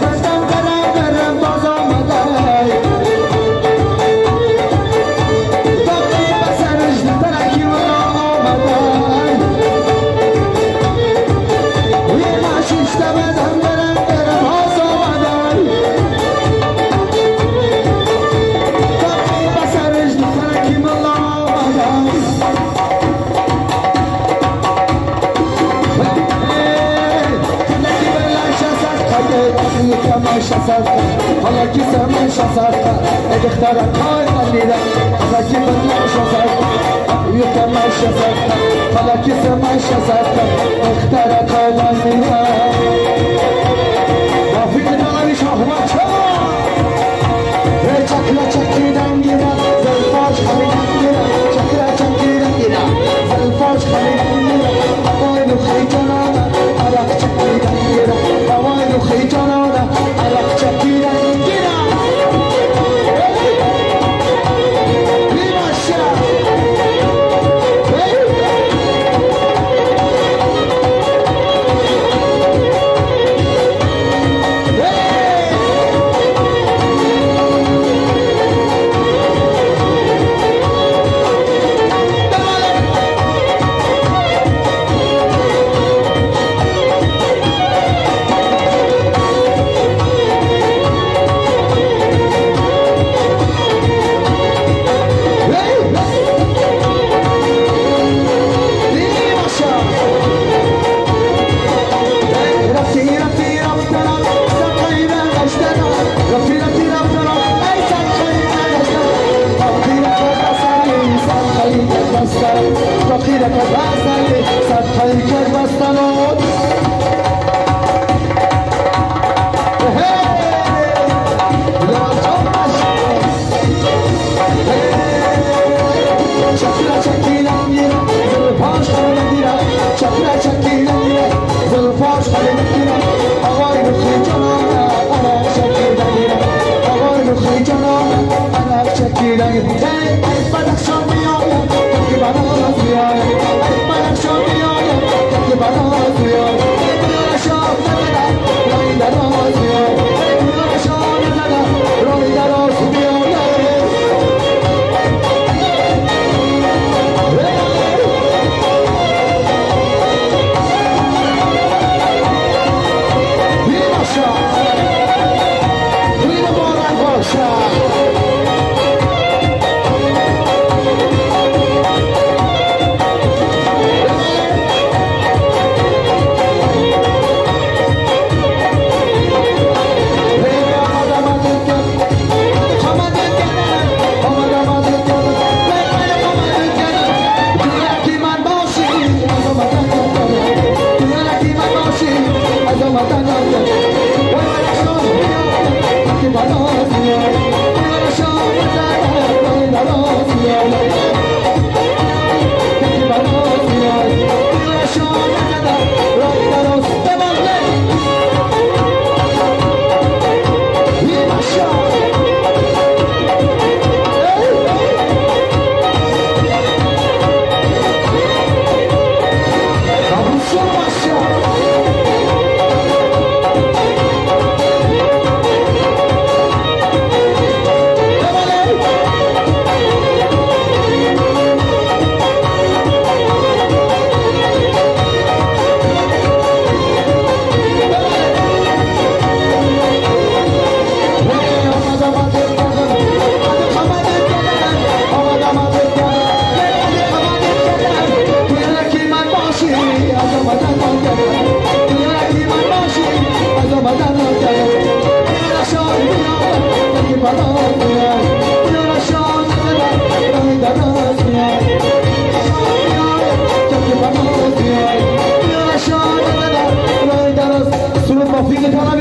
بندم قرم قرم باز آمده داغی بسرش ترکی و آمده یه ماشیشته بندم قرم قرم باز آمده داغی بسرش ترکی و آمده حالا کی سمش شصت ادختار کار نمیده حالا کی بلش شصت یکمش شصت حالا کی سمش شصت ادختار کار نمیده رفیق داری شهوت چکلا چکیدن گیرم زلفاش خمیدن گیرم چکلا چکیدن گیرم زلفاش خمیدن گیرم هوای نخی جنانه عرق چکیدن گیرم هوای نخی جنانه عرق چکیدن گیرم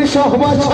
شاه بچه